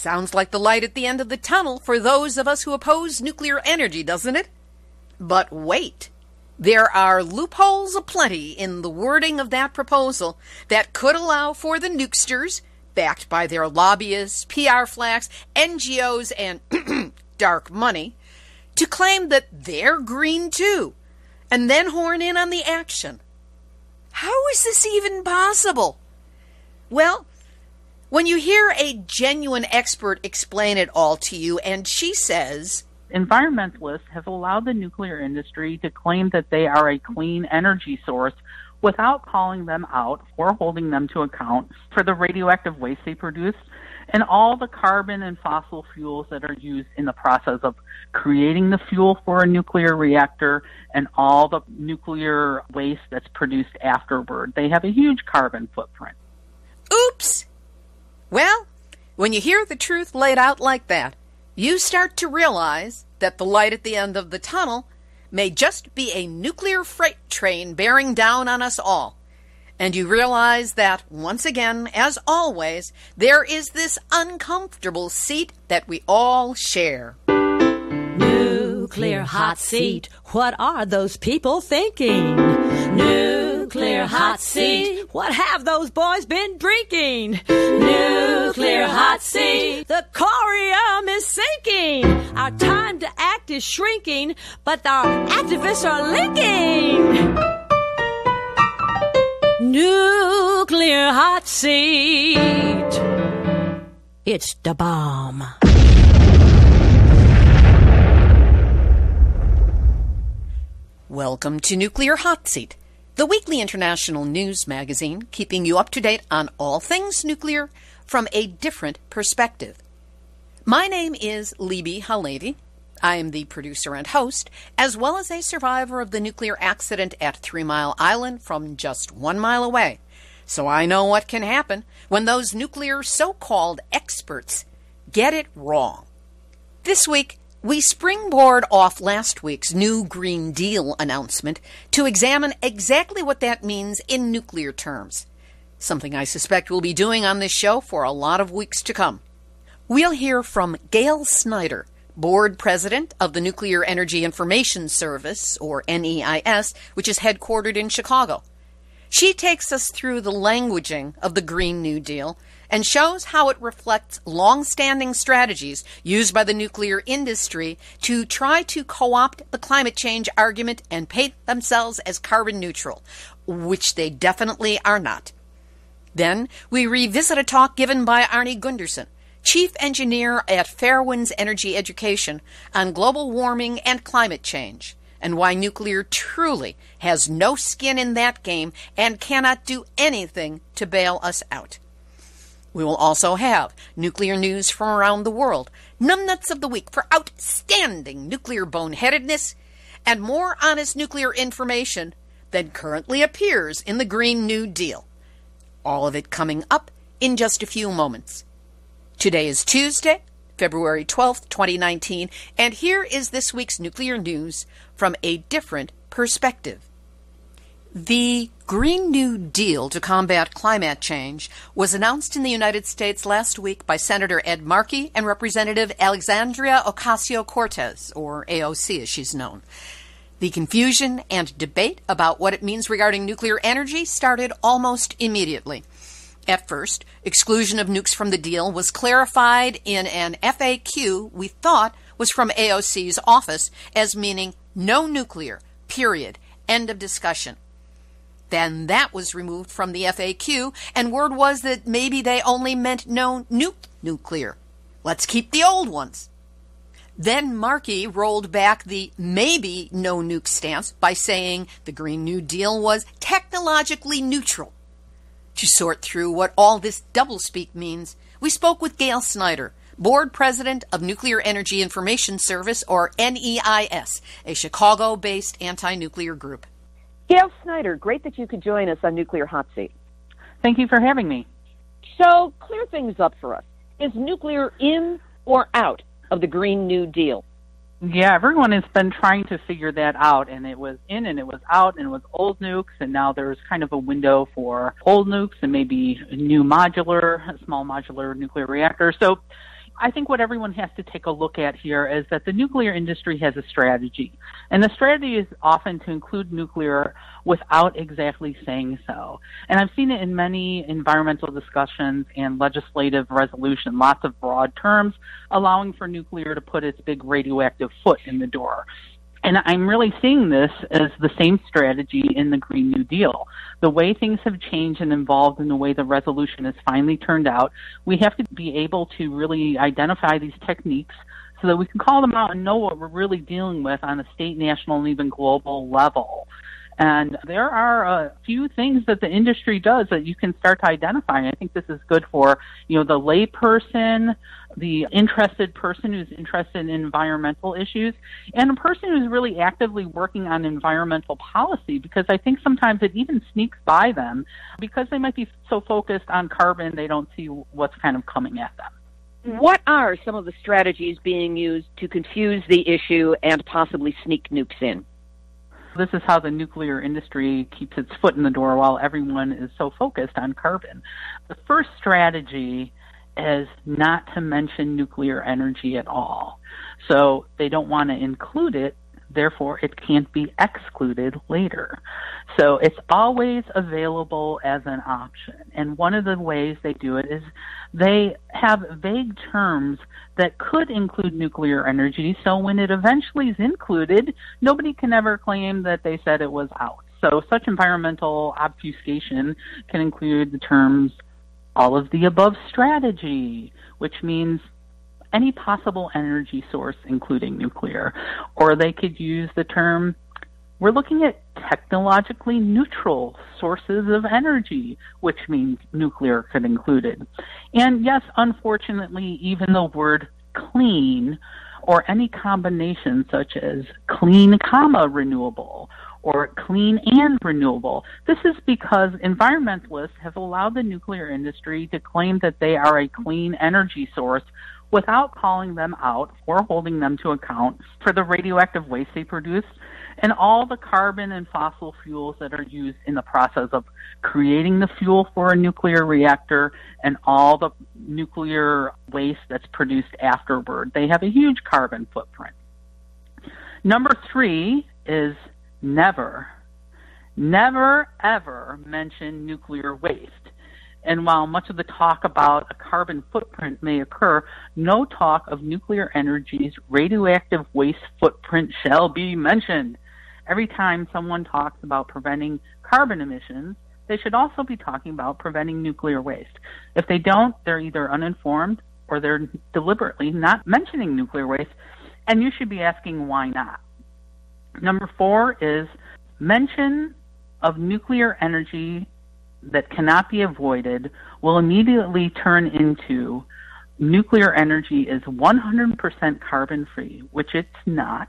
Sounds like the light at the end of the tunnel for those of us who oppose nuclear energy, doesn't it? But wait. There are loopholes aplenty in the wording of that proposal that could allow for the nukesters, backed by their lobbyists, PR flacks, NGOs, and dark money, to claim that they're green too, and then horn in on the action. How is this even possible? Well, when you hear a genuine expert explain it all to you, and she says, environmentalists have allowed the nuclear industry to claim that they are a clean energy source without calling them out or holding them to account for the radioactive waste they produce and all the carbon and fossil fuels that are used in the process of creating the fuel for a nuclear reactor and all the nuclear waste that's produced afterward. They have a huge carbon footprint. Oops! Well, when you hear the truth laid out like that, you start to realize that the light at the end of the tunnel may just be a nuclear freight train bearing down on us all. And you realize that, once again, as always, there is this uncomfortable seat that we all share. Nuclear hot seat, what are those people thinking? Nuclear hot seat, what have those boys been drinking? Nuclear hot seat, the corium is sinking. Our time to act is shrinking, but our activists are linking. Nuclear hot seat, it's the bomb. Welcome to Nuclear Hot Seat, the weekly international news magazine keeping you up to date on all things nuclear from a different perspective. My name is Libby Halevi. I am the producer and host, as well as a survivor of the nuclear accident at 3 Mile Island from just 1 mile away. So I know what can happen when those nuclear so-called experts get it wrong. This week, we springboard off last week's new Green Deal announcement to examine exactly what that means in nuclear terms, something I suspect we'll be doing on this show for a lot of weeks to come. We'll hear from Gail Snyder, board president of the Nuclear Energy Information Service, or NEIS, which is headquartered in Chicago. She takes us through the languaging of the Green New Deal and shows how it reflects long-standing strategies used by the nuclear industry to try to co-opt the climate change argument and paint themselves as carbon neutral, which they definitely are not. Then we revisit a talk given by Arnie Gundersen, chief engineer at Fairwinds Energy Education, on global warming and climate change, and why nuclear truly has no skin in that game and cannot do anything to bail us out. We will also have nuclear news from around the world, numbnuts of the week for outstanding nuclear boneheadedness, and more honest nuclear information than currently appears in the Green New Deal. All of it coming up in just a few moments. Today is Tuesday, February 12th, 2019, and here is this week's nuclear news from a different perspective. The Green New Deal to combat climate change was announced in the United States last week by Senator Ed Markey and Representative Alexandria Ocasio-Cortez, or AOC as she's known. The confusion and debate about what it means regarding nuclear energy started almost immediately. At first, exclusion of nukes from the deal was clarified in an FAQ we thought was from AOC's office as meaning no nuclear, period, end of discussion. Then that was removed from the FAQ, and word was that maybe they only meant no nuclear. Let's keep the old ones. Then Markey rolled back the maybe no nuke stance by saying the Green New Deal was technologically neutral. To sort through what all this doublespeak means, we spoke with Gail Snyder, board president of Nuclear Energy Information Service, or NEIS, a Chicago-based anti-nuclear group. Gail Snyder, great that you could join us on Nuclear Hot Seat. Thank you for having me. So, clear things up for us. Is nuclear in or out of the Green New Deal? Yeah, everyone has been trying to figure that out, and it was in and it was out, and it was old nukes, and now there's kind of a window for old nukes and maybe a new small modular nuclear reactor. So I think what everyone has to take a look at here is that the nuclear industry has a strategy. And the strategy is often to include nuclear without exactly saying so. And I've seen it in many environmental discussions and legislative resolution, lots of broad terms allowing for nuclear to put its big radioactive foot in the door. And I'm really seeing this as the same strategy in the Green New Deal. The way things have changed and evolved in the way the resolution has finally turned out, we have to be able to really identify these techniques so that we can call them out and know what we're really dealing with on a state, national, and even global level. And there are a few things that the industry does that you can start to identify. I think this is good for, the layperson, the interested person who's interested in environmental issues, and a person who's really actively working on environmental policy, because I think sometimes it even sneaks by them because they might be so focused on carbon they don't see what's kind of coming at them. What are some of the strategies being used to confuse the issue and possibly sneak nukes in? This is how the nuclear industry keeps its foot in the door while everyone is so focused on carbon. The first strategy is not to mention nuclear energy at all. So they don't want to include it, therefore it can't be excluded later. So it's always available as an option. And one of the ways they do it is they have vague terms that could include nuclear energy, so when it eventually is included, nobody can ever claim that they said it was out. So such environmental obfuscation can include the terms all of the above strategy, which means any possible energy source, including nuclear. Or they could use the term, we're looking at technologically neutral sources of energy, which means nuclear could include it. And yes, unfortunately, even the word clean or any combination such as clean, renewable, or clean and renewable. This is because environmentalists have allowed the nuclear industry to claim that they are a clean energy source without calling them out or holding them to account for the radioactive waste they produce and all the carbon and fossil fuels that are used in the process of creating the fuel for a nuclear reactor and all the nuclear waste that's produced afterward. They have a huge carbon footprint. Number 3 is never ever mention nuclear waste. And while much of the talk about a carbon footprint may occur, no talk of nuclear energy's radioactive waste footprint shall be mentioned. Every time someone talks about preventing carbon emissions, they should also be talking about preventing nuclear waste. If they don't, they're either uninformed or they're deliberately not mentioning nuclear waste, and you should be asking why not. Number 4 is mention of nuclear energy that cannot be avoided will immediately turn into nuclear energy is 100% carbon-free, which it's not,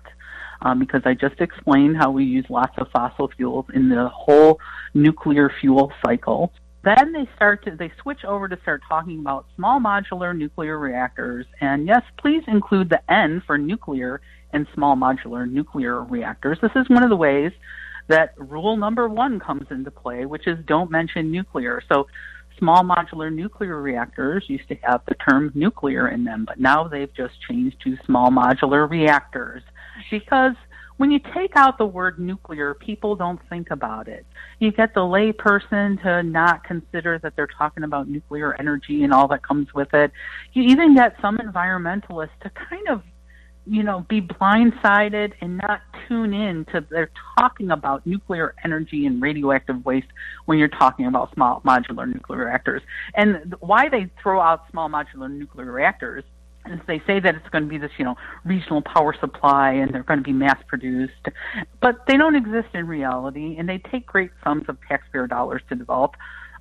because I just explained how we use lots of fossil fuels in the whole nuclear fuel cycle. Then they switch over to start talking about small modular nuclear reactors. And yes, please include the N for nuclear and small modular nuclear reactors. This is one of the ways that rule number 1 comes into play, which is don't mention nuclear. So small modular nuclear reactors used to have the term nuclear in them, but now they've just changed to small modular reactors. Because when you take out the word nuclear, people don't think about it. You get the lay person to not consider that they're talking about nuclear energy and all that comes with it. You even get some environmentalists to kind of be blindsided and not tune in to they're talking about nuclear energy and radioactive waste when you're talking about small modular nuclear reactors. And why they throw out small modular nuclear reactors is they say that it's going to be this, regional power supply and they're going to be mass produced, but they don't exist in reality, and they take great sums of taxpayer dollars to develop.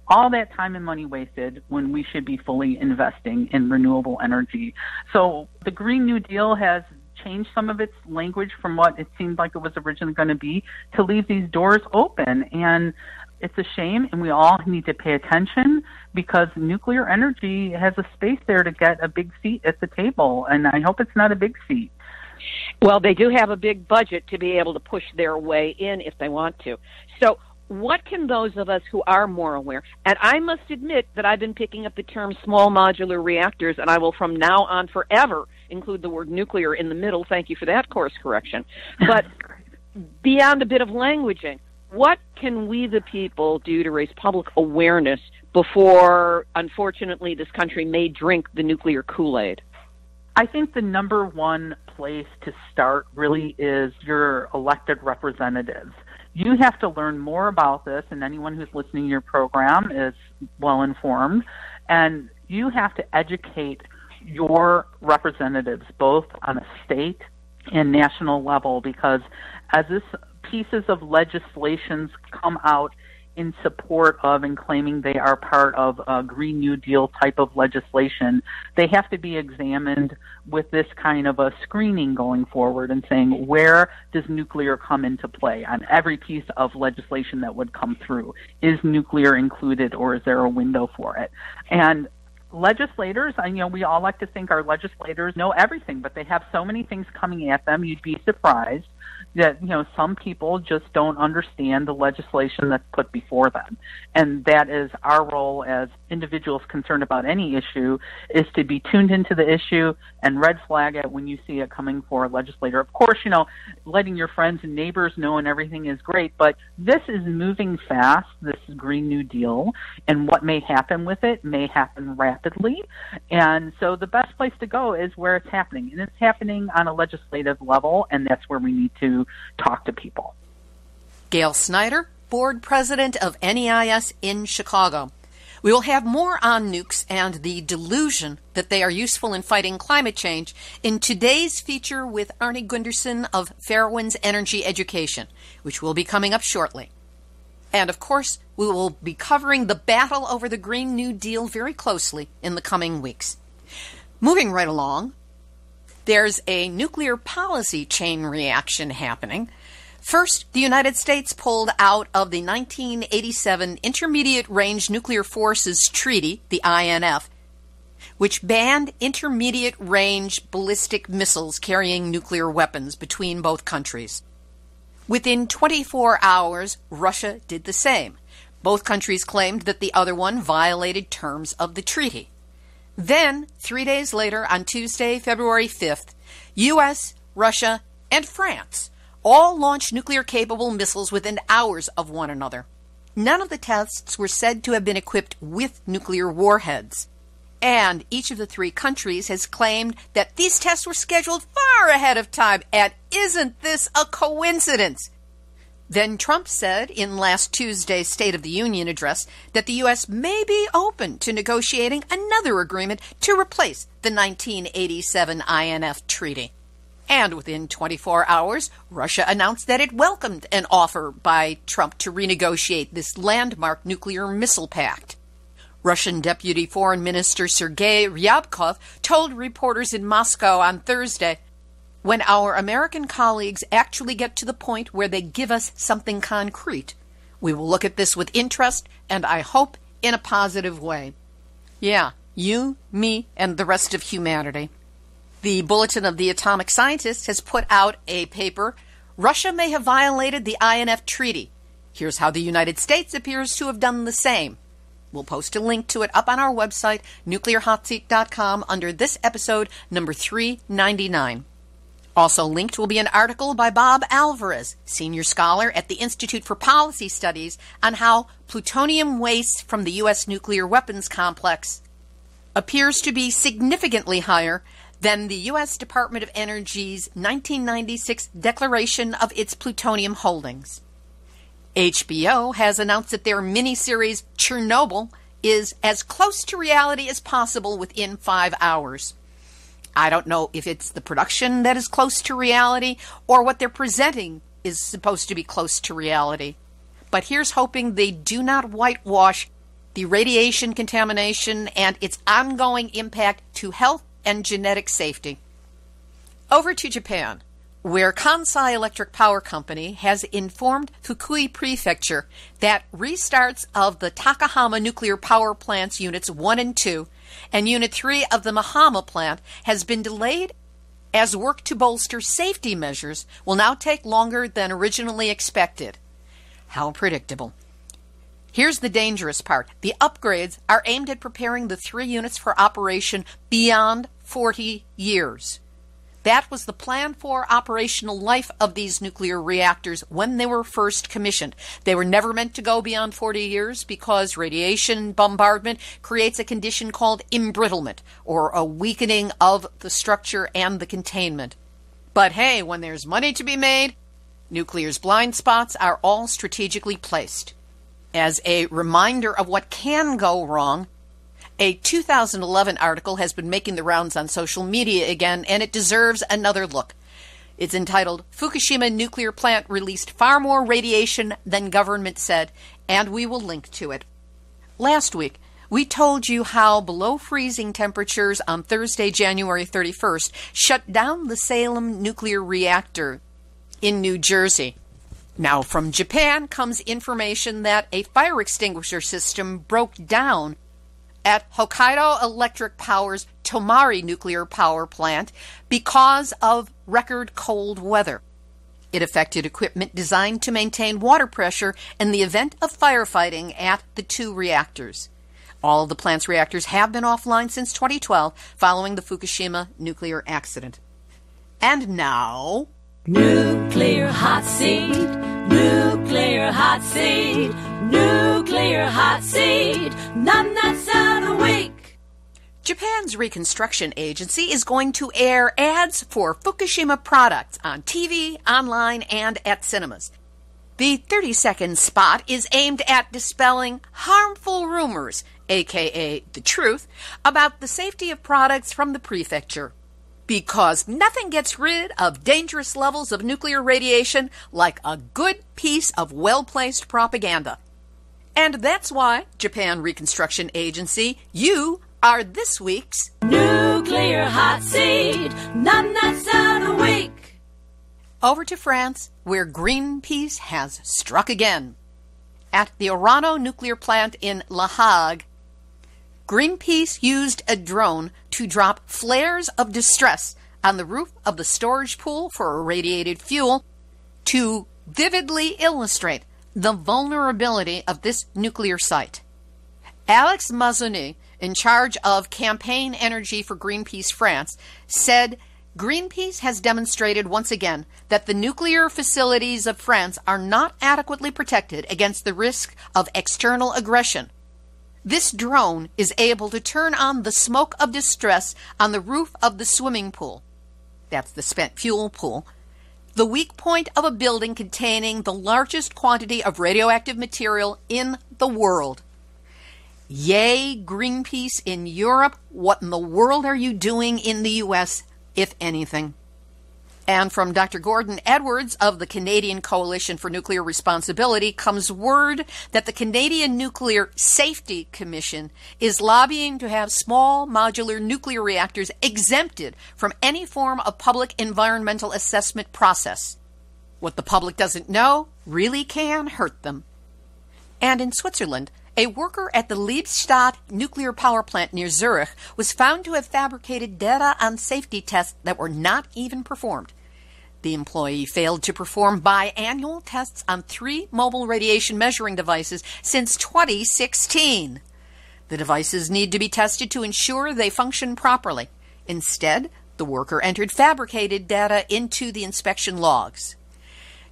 All that time and money wasted when we should be fully investing in renewable energy. So the Green New Deal has changed some of its language from what it seemed like it was originally going to be to leave these doors open. And it's a shame, and we all need to pay attention because nuclear energy has a space there to get a big seat at the table, and I hope it's not a big seat. Well, they do have a big budget to be able to push their way in if they want to. So what can those of us who are more aware, and I must admit that I've been picking up the term small modular reactors, and I will from now on forever include the word nuclear in the middle. Thank you for that course correction. But beyond a bit of languaging, what can we, the people, do to raise public awareness before, unfortunately, this country may drink the nuclear Kool-Aid? I think the number one place to start really is your elected representatives. You have to learn more about this, and anyone who's listening to your program is well informed, and you have to educate your representatives both on a state and national level, because as this pieces of legislations come out in support of and claiming they are part of a Green New Deal type of legislation, they have to be examined with this kind of a screening going forward and saying, where does nuclear come into play on every piece of legislation that would come through? Is nuclear included, or is there a window for it? And legislators, we all like to think our legislators know everything, but they have so many things coming at them, you'd be surprised that, some people just don't understand the legislation that's put before them. And that is our role as individuals concerned about any issue, is to be tuned into the issue and red flag it when you see it coming for a legislator. Of course, letting your friends and neighbors know and everything is great, but this is moving fast, this Green New Deal, and what may happen with it may happen rapidly. And so the best place to go is where it's happening. And it's happening on a legislative level, and that's where we need to talk to people. Gail Snyder, Board President of NEIS in Chicago. We will have more on nukes and the delusion that they are useful in fighting climate change in today's feature with Arnie Gundersen of Fairwinds Energy Education, which will be coming up shortly. And, of course, we will be covering the battle over the Green New Deal very closely in the coming weeks. Moving right along, there's a nuclear policy chain reaction happening. First, the United States pulled out of the 1987 Intermediate Range Nuclear Forces Treaty, the INF, which banned intermediate range ballistic missiles carrying nuclear weapons between both countries. Within 24 hours, Russia did the same. Both countries claimed that the other one violated terms of the treaty. Then, 3 days later, on Tuesday, February 5th, U.S., Russia, and France all launched nuclear-capable missiles within hours of one another. None of the tests were said to have been equipped with nuclear warheads. And each of the three countries has claimed that these tests were scheduled far ahead of time. And isn't this a coincidence? Then Trump said in last Tuesday's State of the Union address that the U.S. may be open to negotiating another agreement to replace the 1987 INF treaty. And within 24 hours, Russia announced that it welcomed an offer by Trump to renegotiate this landmark nuclear missile pact. Russian Deputy Foreign Minister Sergei Ryabkov told reporters in Moscow on Thursday, "When our American colleagues actually get to the point where they give us something concrete, we will look at this with interest and I hope in a positive way." Yeah, you, me, and the rest of humanity. The Bulletin of the Atomic Scientists has put out a paper, "Russia may have violated the INF Treaty. Here's how the United States appears to have done the same." We'll post a link to it up on our website, nuclearhotseat.com, under this episode, number 399. Also linked will be an article by Bob Alvarez, senior scholar at the Institute for Policy Studies, on how plutonium waste from the U.S. nuclear weapons complex appears to be significantly higher than the U.S. Department of Energy's 1996 declaration of its plutonium holdings. HBO has announced that their miniseries Chernobyl is as close to reality as possible within 5 hours. I don't know if it's the production that is close to reality or what they're presenting is supposed to be close to reality. But here's hoping they do not whitewash the radiation contamination and its ongoing impact to health and genetic safety. Over to Japan, where Kansai Electric Power Company has informed Fukui Prefecture that restarts of the Takahama nuclear power plants Units 1 and 2 and Unit 3 of the Mahama plant has been delayed as work to bolster safety measures will now take longer than originally expected. How predictable. Here's the dangerous part. The upgrades are aimed at preparing the 3 units for operation beyond 40 years. That was the plan for operational life of these nuclear reactors when they were first commissioned. They were never meant to go beyond 40 years because radiation bombardment creates a condition called embrittlement, or a weakening of the structure and the containment. But hey, when there's money to be made, nuclear's blind spots are all strategically placed. As a reminder of what can go wrong, a 2011 article has been making the rounds on social media again, and it deserves another look. It's entitled, "Fukushima Nuclear Plant Released Far More Radiation Than Government Said," and we will link to it. Last week, we told you how below freezing temperatures on Thursday, January 31st, shut down the Salem nuclear reactor in New Jersey. Now, from Japan comes information that a fire extinguisher system broke down at Hokkaido Electric Power's Tomari nuclear power plant because of record cold weather. It affected equipment designed to maintain water pressure in the event of firefighting at the 2 reactors. All of the plant's reactors have been offline since 2012 following the Fukushima nuclear accident. And now, Nuclear hot seat, nuclear hot seat, nuclear hot seat, none that's out a week. Japan's Reconstruction Agency is going to air ads for Fukushima products on TV, online, and at cinemas. The 30-second spot is aimed at dispelling harmful rumors, aka the truth, about the safety of products from the prefecture. Because nothing gets rid of dangerous levels of nuclear radiation like a good piece of well-placed propaganda. And that's why, Japan Reconstruction Agency, you are this week's Nuclear hot seat, none that's out a week. Over to France, where Greenpeace has struck again. At the Orano nuclear plant in Le Hague, Greenpeace used a drone to drop flares of distress on the roof of the storage pool for irradiated fuel to vividly illustrate the vulnerability of this nuclear site. Alex Mazzoni, in charge of Campaign Energy for Greenpeace France, said Greenpeace has demonstrated once again that the nuclear facilities of France are not adequately protected against the risk of external aggression. This drone is able to turn on the smoke of distress on the roof of the swimming pool. That's the spent fuel pool. The weak point of a building containing the largest quantity of radioactive material in the world. Yay, Greenpeace in Europe. What in the world are you doing in the U.S., if anything? And from Dr. Gordon Edwards of the Canadian Coalition for Nuclear Responsibility comes word that the Canadian Nuclear Safety Commission is lobbying to have small modular nuclear reactors exempted from any form of public environmental assessment process. What the public doesn't know really can hurt them. And in Switzerland, a worker at the Liebstadt nuclear power plant near Zurich was found to have fabricated data on safety tests that were not even performed. The employee failed to perform biannual tests on 3 mobile radiation measuring devices since 2016. The devices need to be tested to ensure they function properly. Instead, the worker entered fabricated data into the inspection logs.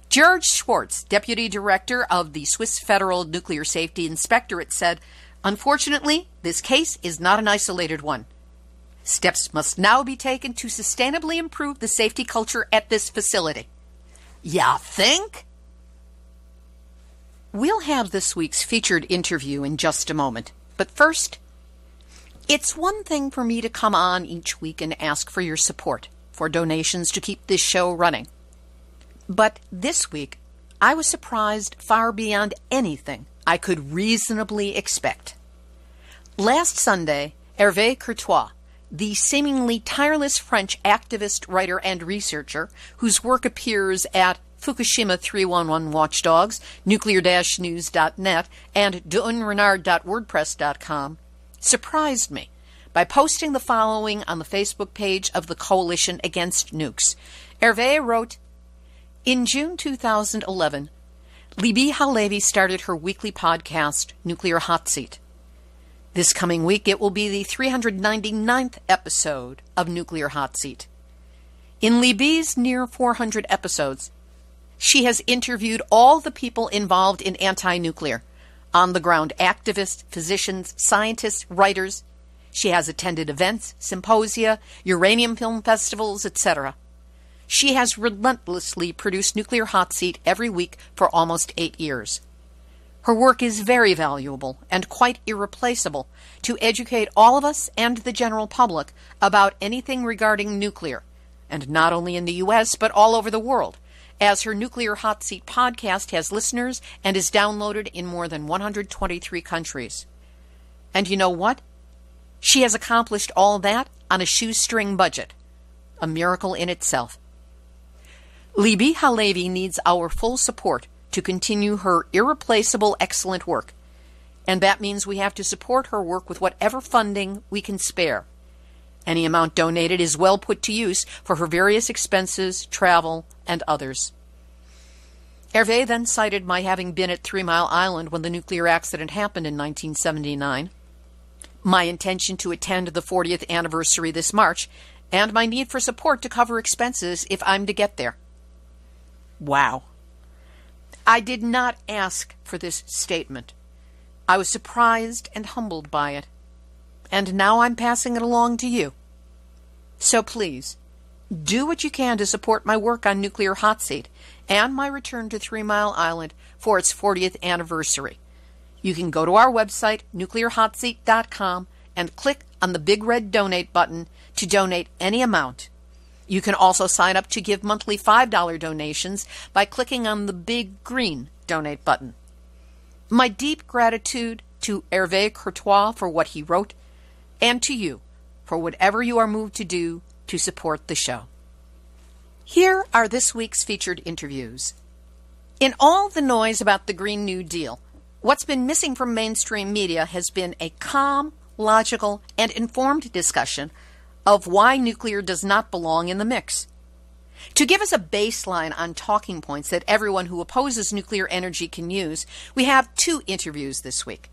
George Schwartz, deputy director of the Swiss Federal Nuclear Safety Inspectorate, said, "Unfortunately, this case is not an isolated one. Steps must now be taken to sustainably improve the safety culture at this facility." Ya think? We'll have this week's featured interview in just a moment. But first, it's one thing for me to come on each week and ask for your support, for donations to keep this show running. But this week, I was surprised far beyond anything I could reasonably expect. Last Sunday, Hervé Courtois, the seemingly tireless French activist, writer, and researcher, whose work appears at Fukushima 311 Watchdogs, nuclear-news.net, and dunrenard.wordpress.com, surprised me by posting the following on the Facebook page of the Coalition Against Nukes. Hervé wrote, "In June 2011, Libbe HaLevy started her weekly podcast, Nuclear Hotseat. This coming week, it will be the 399th episode of Nuclear Hotseat. In Libbe's near 400 episodes, she has interviewed all the people involved in anti-nuclear, on-the-ground activists, physicians, scientists, writers. She has attended events, symposia, uranium film festivals, etc. She has relentlessly produced Nuclear Hotseat every week for almost 8 years. Her work is very valuable and quite irreplaceable to educate all of us and the general public about anything regarding nuclear, and not only in the U.S., but all over the world, as her Nuclear Hotseat podcast has listeners and is downloaded in more than 123 countries. And you know what? She has accomplished all that on a shoestring budget. A miracle in itself. Libbe HaLevy needs our full support to continue her irreplaceable, excellent work. And that means we have to support her work with whatever funding we can spare. Any amount donated is well put to use for her various expenses, travel, and others. Hervé then cited my having been at 3 Mile Island when the nuclear accident happened in 1979, my intention to attend the 40th anniversary this March, and my need for support to cover expenses if I'm to get there. Wow. I did not ask for this statement. I was surprised and humbled by it. And now I'm passing it along to you. So please, do what you can to support my work on Nuclear Hotseat and my return to 3 Mile Island for its 40th anniversary. You can go to our website, nuclearhotseat.com, and click on the big red donate button to donate any amount. You can also sign up to give monthly $5 donations by clicking on the big green donate button. My deep gratitude to Hervé Courtois for what he wrote, and to you for whatever you are moved to do to support the show. Here are this week's featured interviews. In all the noise about the Green New Deal, what's been missing from mainstream media has been a calm, logical, and informed discussion of why nuclear does not belong in the mix. To give us a baseline on talking points that everyone who opposes nuclear energy can use, we have 2 interviews this week.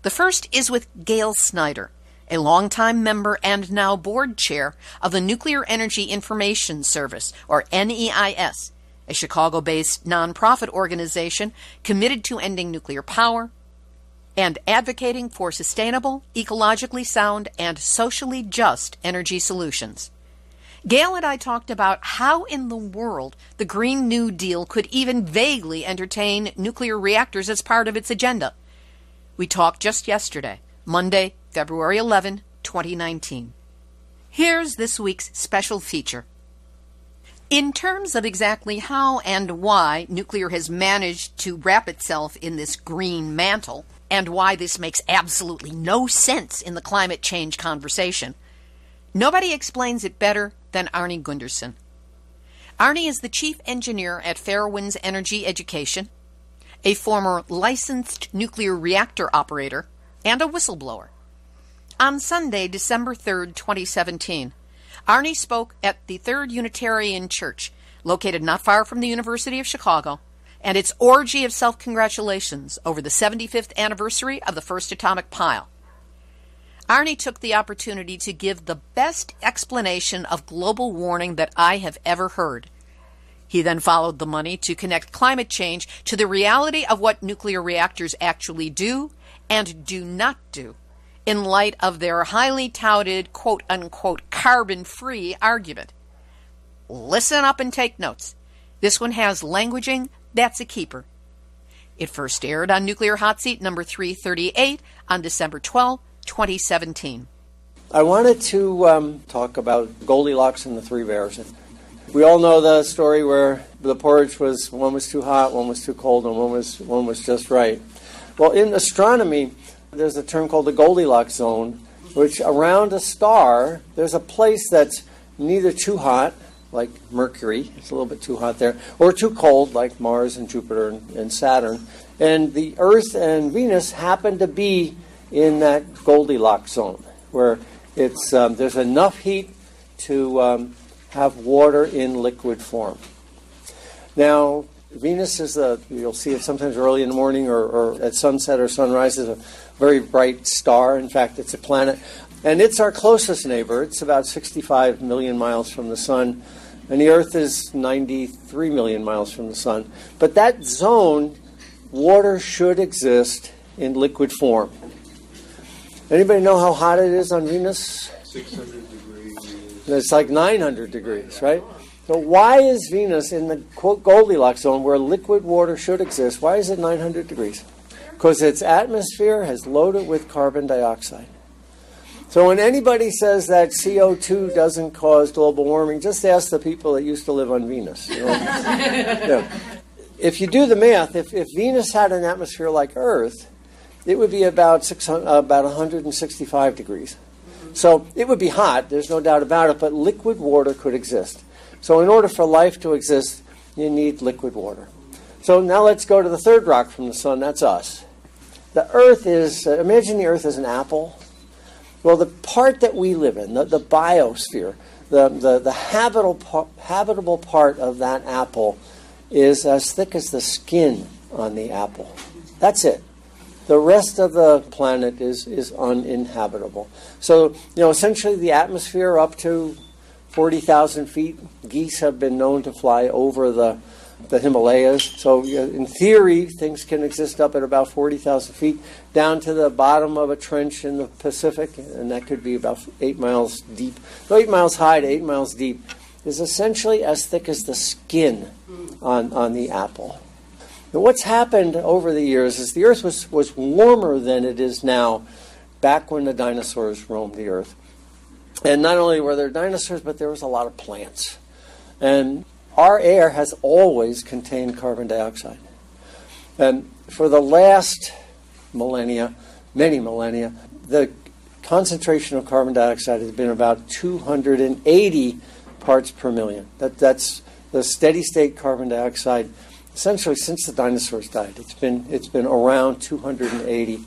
The first is with Gail Snyder, a longtime member and now board chair of the Nuclear Energy Information Service, or NEIS, a Chicago-based nonprofit organization committed to ending nuclear power and advocating for sustainable, ecologically sound, and socially just energy solutions. Gail and I talked about how in the world the Green New Deal could even vaguely entertain nuclear reactors as part of its agenda. We talked just yesterday, Monday, February 11, 2019. Here's this week's special feature. In terms of exactly how and why nuclear has managed to wrap itself in this green mantle, and why this makes absolutely no sense in the climate change conversation, nobody explains it better than Arnie Gundersen. Arnie is the chief engineer at Fairwinds Energy Education, a former licensed nuclear reactor operator, and a whistleblower. On Sunday, December 3rd, 2017, Arnie spoke at the Third Unitarian Church, located not far from the University of Chicago, and its orgy of self-congratulations over the 75th anniversary of the first atomic pile. Arnie took the opportunity to give the best explanation of global warming that I have ever heard. He then followed the money to connect climate change to the reality of what nuclear reactors actually do and do not do, in light of their highly touted, quote-unquote, carbon-free argument. Listen up and take notes. This one has languaging that's a keeper. It first aired on Nuclear Hotseat number 338 on December 12, 2017. I wanted to talk about Goldilocks and the Three Bears. We all know the story where the porridge was, one was too hot, one was too cold, and one was just right. Well, in astronomy, there's a term called the Goldilocks zone, which around a star, there's a place that's neither too hot, like Mercury, it's a little bit too hot there, or too cold, like Mars and Jupiter and Saturn. And the Earth and Venus happen to be in that Goldilocks zone, where it's there's enough heat to have water in liquid form. Now, Venus is you'll see it sometimes early in the morning or at sunset or sunrise. It's a very bright star. In fact, it's a planet. And it's our closest neighbor. It's about 65 million miles from the sun. And the Earth is 93 million miles from the sun. But that zone, water should exist in liquid form. Anybody know how hot it is on Venus? 600 degrees. It's like 900 degrees, right? So why is Venus in the quote Goldilocks zone where liquid water should exist? Why is it 900 degrees? Because its atmosphere has loaded with carbon dioxide. So when anybody says that CO2 doesn't cause global warming, just ask the people that used to live on Venus. You know? Yeah. If you do the math, if Venus had an atmosphere like Earth, it would be about 165 degrees. So it would be hot, there's no doubt about it, but liquid water could exist. So in order for life to exist, you need liquid water. So now let's go to the third rock from the sun, that's us. The Earth is, imagine the Earth as an apple. Well, the part that we live in, the biosphere, the habitable part of that apple is as thick as the skin on the apple. That's it. The rest of the planet is uninhabitable. So, essentially the atmosphere up to 40,000 feet. Geese have been known to fly over the Himalayas. So in theory, things can exist up at about 40,000 feet, down to the bottom of a trench in the Pacific, and that could be about 8 miles deep. So 8 miles high to 8 miles deep is essentially as thick as the skin on the apple. Now, what's happened over the years is the Earth was warmer than it is now back when the dinosaurs roamed the Earth. And not only were there dinosaurs, but there was a lot of plants. And our air has always contained carbon dioxide. And for the last millennia, many millennia, the concentration of carbon dioxide has been about 280 parts per million. That's the steady state carbon dioxide essentially since the dinosaurs died. It's been around 280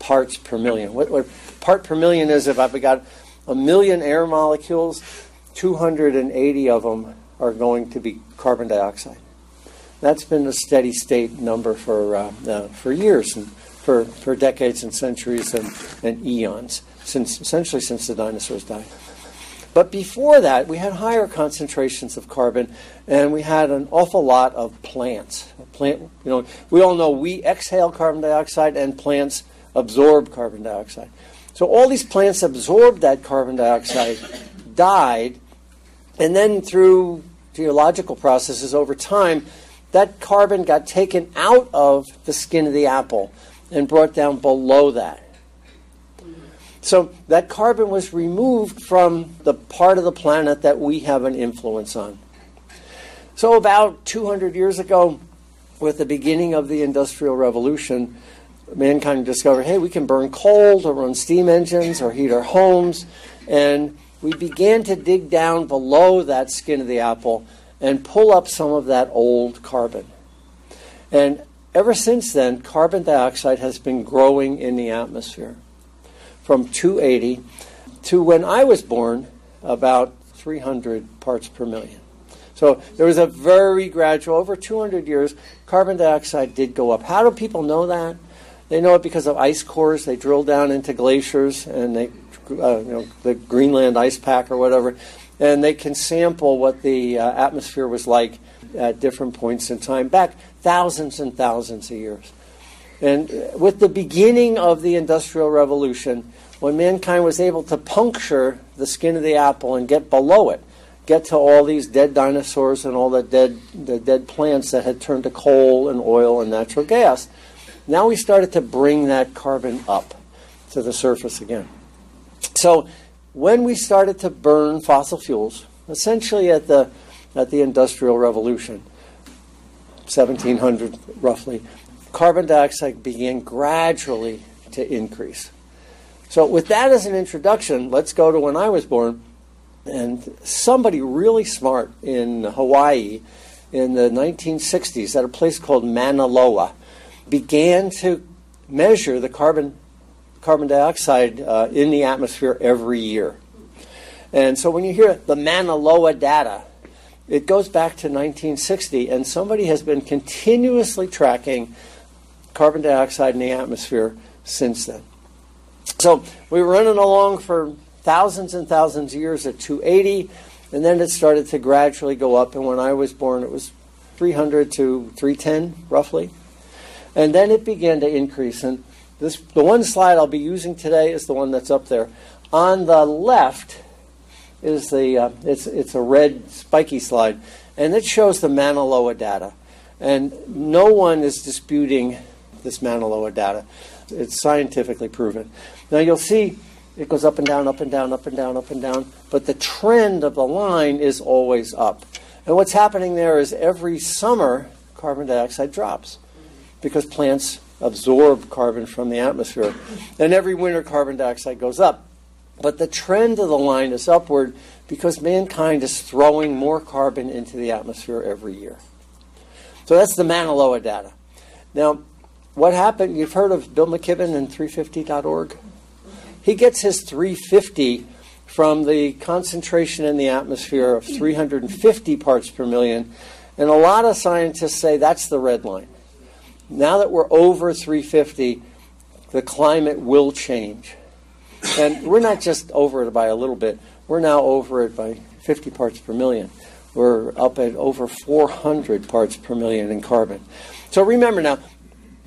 parts per million. What part per million is, if I've got 1 million air molecules, 280 of them are going to be carbon dioxide. That's been a steady state number for years and for decades and centuries and eons, essentially since the dinosaurs died. But before that, we had higher concentrations of carbon, and we had an awful lot of plants. We all know we exhale carbon dioxide, and plants absorb carbon dioxide. So all these plants absorbed that carbon dioxide, died, and then through geological processes over time, that carbon got taken out of the skin of the apple and brought down below that. So that carbon was removed from the part of the planet that we have an influence on. So about 200 years ago, with the beginning of the Industrial Revolution, mankind discovered, hey, we can burn coal to run steam engines or heat our homes. And we began to dig down below that skin of the apple and pull up some of that old carbon. And ever since then, carbon dioxide has been growing in the atmosphere from 280 to, when I was born, about 300 parts per million. So there was a very gradual, over 200 years, carbon dioxide did go up. How do people know that? They know it because of ice cores. They drill down into glaciers, and the Greenland ice pack or whatever, and they can sample what the atmosphere was like at different points in time, back thousands and thousands of years. And with the beginning of the Industrial Revolution, when mankind was able to puncture the skin of the apple and get below it, get to all these dead dinosaurs and all the dead plants that had turned to coal and oil and natural gas, now we started to bring that carbon up to the surface again. So when we started to burn fossil fuels, essentially at the Industrial Revolution, 1700 roughly, carbon dioxide began gradually to increase. So with that as an introduction, let's go to when I was born. And somebody really smart in Hawaii in the 1960s at a place called Mauna Loa began to measure the carbon dioxide in the atmosphere every year. And so when you hear the Mauna Loa data, it goes back to 1960, and somebody has been continuously tracking carbon dioxide in the atmosphere since then. So we were running along for thousands and thousands of years at 280, and then it started to gradually go up, and when I was born it was 300 to 310 roughly, and then it began to increase. And the one slide I'll be using today is the one that's up there. On the left is the it's a red spiky slide, and it shows the Mauna Loa data, and no one is disputing this Mauna Loa data. It's scientifically proven. Now you'll see it goes up and down, up and down, up and down, up and down, but the trend of the line is always up. And what's happening there is every summer carbon dioxide drops because plants absorb carbon from the atmosphere, and every winter carbon dioxide goes up. But the trend of the line is upward because mankind is throwing more carbon into the atmosphere every year. So that's the Mauna Loa data. Now, what happened, you've heard of Bill McKibben and 350.org? He gets his 350 from the concentration in the atmosphere of 350 parts per million, and a lot of scientists say that's the red line. Now that we're over 350, the climate will change. And we're not just over it by a little bit, we're now over it by 50 parts per million. We're up at over 400 parts per million in carbon. So remember now,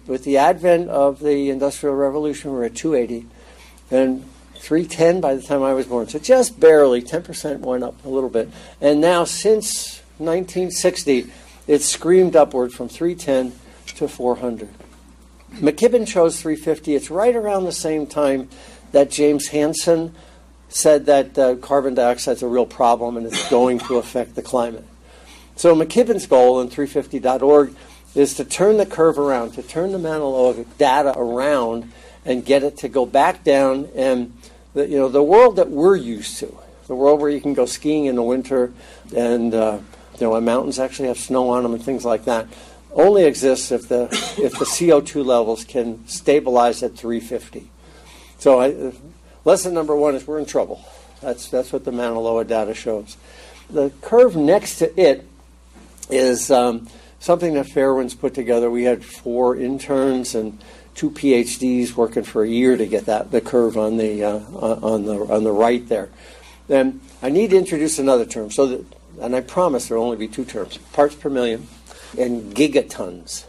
with the advent of the Industrial Revolution, we're at 280, and 310 by the time I was born. So just barely, 10% went up a little bit. And now since 1960, it's screamed upward from 310 to 400. McKibben chose 350. It's right around the same time that James Hansen said that carbon dioxide is a real problem and it's going to affect the climate. So McKibben's goal in 350.org is to turn the curve around, to turn the Mauna Loa data around and get it to go back down. And the world that we're used to, the world where you can go skiing in the winter and and mountains actually have snow on them and things like that, only exists if the CO2 levels can stabilize at 350. So lesson number one is we're in trouble. That's what the Mauna Loa data shows. The curve next to it is something that Fairwind's put together. We had 4 interns and 2 PhDs working for a year to get the curve on the right there. Then I need to introduce another term. And I promise there will only be 2 terms: parts per million and gigatons.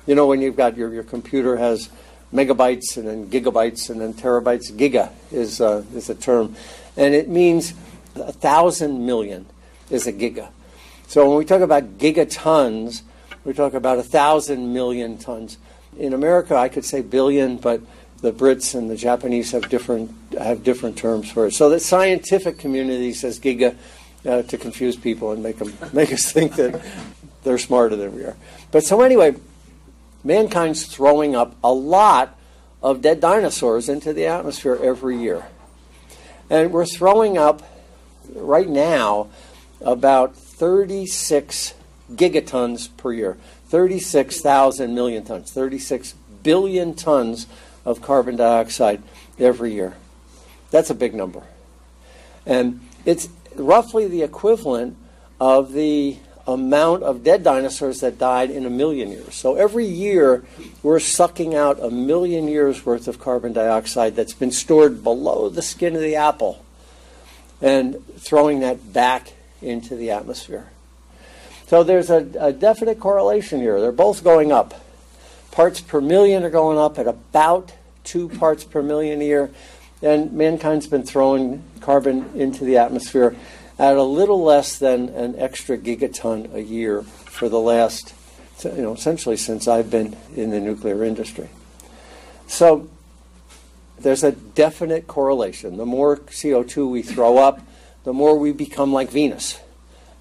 When you've got your computer has megabytes and then gigabytes and then terabytes. Giga is a term, and it means 1,000 million is a giga. So when we talk about gigatons, we talk about 1,000 million tons. In America, I could say billion, but the Brits and the Japanese have different terms for it. So the scientific community says giga to confuse people and make us think that they're smarter than we are. But so anyway, mankind's throwing up a lot of dead dinosaurs into the atmosphere every year. And we're throwing up, right now, about 36 gigatons per year. 36,000 million tons, 36 billion tons of carbon dioxide every year. That's a big number. And it's roughly the equivalent of the amount of dead dinosaurs that died in 1 million years. So every year we're sucking out 1 million years worth of carbon dioxide that's been stored below the skin of the apple and throwing that back into the atmosphere. So there's a definite correlation here. They're both going up. Parts per million are going up at about 2 parts per million a year, and mankind's been throwing carbon into the atmosphere at a little less than an extra gigaton a year for the last, essentially since I've been in the nuclear industry. So there's a definite correlation. The more CO2 we throw up, the more we become like Venus,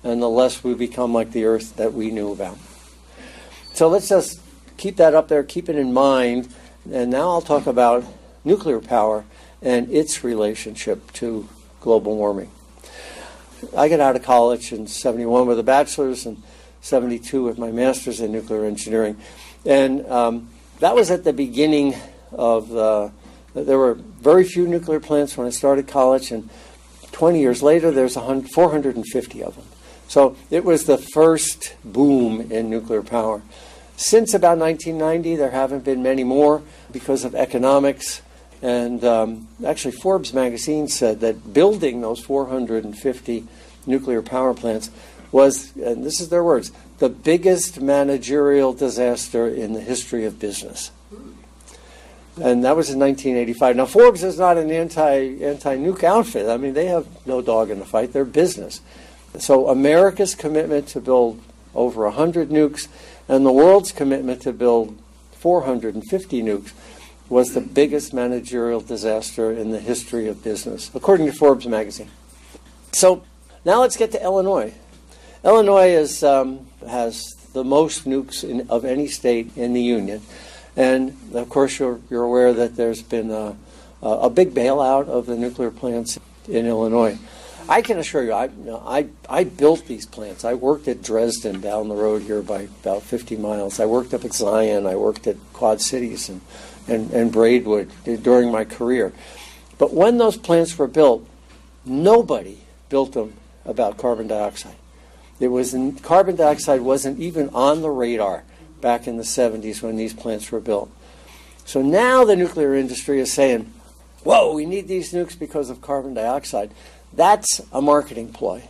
and the less we become like the Earth that we knew about. So let's just keep that up there, keep it in mind, and now I'll talk about nuclear power and its relationship to global warming. I got out of college in 71 with a bachelor's and 72 with my master's in nuclear engineering. And that was at the beginning of there were very few nuclear plants when I started college, and 20 years later there's 450 of them. So it was the first boom in nuclear power. Since about 1990, there haven't been many more because of economics. And actually, Forbes magazine said that building those 450 nuclear power plants was, and this is their words, the biggest managerial disaster in the history of business. And that was in 1985. Now, Forbes is not an anti-nuke outfit. I mean, they have no dog in the fight. They're business. So America's commitment to build over 100 nukes and the world's commitment to build 450 nukes was the biggest managerial disaster in the history of business, according to Forbes magazine. So now let's get to Illinois. Illinois has the most nukes of any state in the Union. And, of course, you're aware that there's been a big bailout of the nuclear plants in Illinois. I can assure you, I built these plants. I worked at Dresden down the road here by about 50 miles. I worked up at Zion. I worked at Quad Cities and Braidwood during my career. But when those plants were built, nobody built them about carbon dioxide. Carbon dioxide wasn't even on the radar back in the 70s when these plants were built. So now the nuclear industry is saying, whoa, we need these nukes because of carbon dioxide. That's a marketing ploy.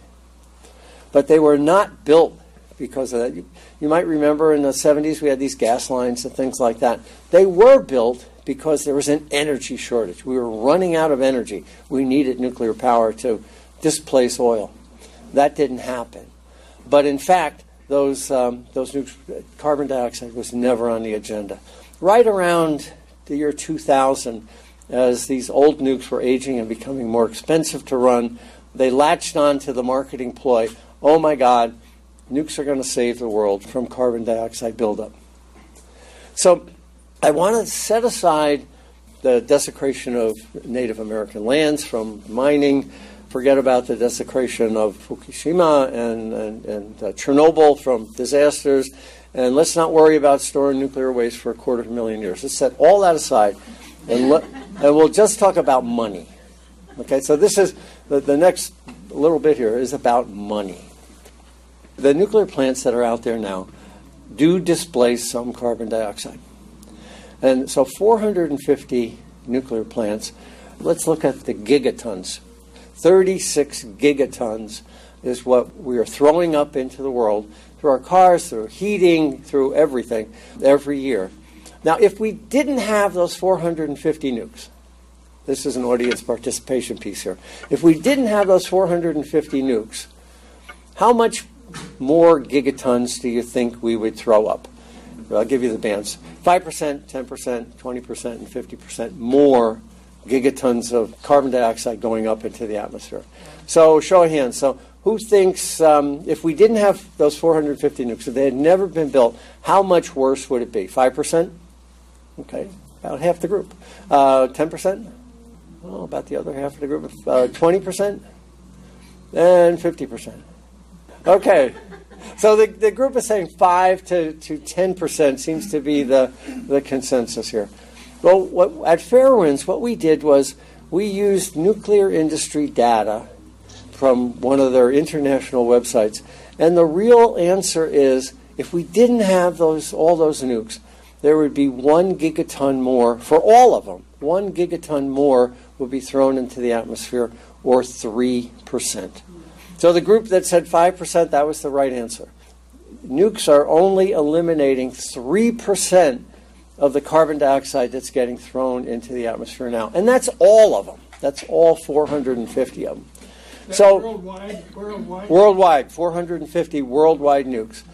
But they were not built because of that. You might remember in the 70s we had these gas lines and things like that. They were built because there was an energy shortage. We were running out of energy. We needed nuclear power to displace oil. That didn't happen. But in fact, those nukes, carbon dioxide was never on the agenda. Right around the year 2000, as these old nukes were aging and becoming more expensive to run, they latched on to the marketing ploy, oh my God, nukes are going to save the world from carbon dioxide buildup. So I want to set aside the desecration of Native American lands from mining, forget about the desecration of Fukushima and Chernobyl from disasters, and let's not worry about storing nuclear waste for 250,000 years. Let's set all that aside, and we'll just talk about money. Okay, so this is the next little bit here is about money. The nuclear plants that are out there now do displace some carbon dioxide. And so 450 nuclear plants, let's look at the gigatons. 36 gigatons is what we are throwing up into the world through our cars, through heating, through everything, every year. Now, if we didn't have those 450 nukes, this is an audience participation piece here. If we didn't have those 450 nukes, how much more gigatons do you think we would throw up? Well, I'll give you the bands. 5%, 10%, 20%, and 50% more gigatons of carbon dioxide going up into the atmosphere. So show of hands. So who thinks if we didn't have those 450 nukes, if they had never been built, how much worse would it be? 5%? Okay, about half the group. 10%? Well, about the other half of the group. 20%? And 50%. Okay. So the group is saying 5 to 10% seems to be the consensus here. Well, at Fairwinds, what we did was we used nuclear industry data from one of their international websites, and the real answer is if we didn't have all those nukes, there would be 1 gigaton more for all of them. 1 gigaton more would be thrown into the atmosphere, or 3%. So the group that said 5%, that was the right answer. Nukes are only eliminating 3% of the carbon dioxide that's getting thrown into the atmosphere now. And that's all of them. That's all 450 of them. That's so worldwide? Worldwide, 450 worldwide nukes.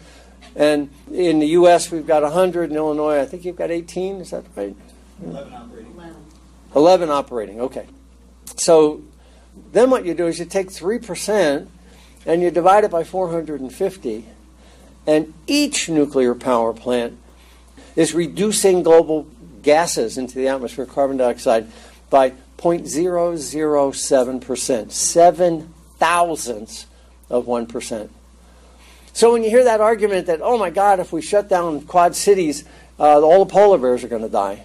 And in the U.S., we've got 100. In Illinois, I think you've got 18. Is that right? 11 operating. 11 operating, okay. So then what you do is you take 3% and you divide it by 450, and each nuclear power plant is reducing global gases into the atmosphere, carbon dioxide, by 0.007%, 7 thousandths of 1%. So when you hear that argument that, oh my God, if we shut down Quad Cities, all the polar bears are going to die,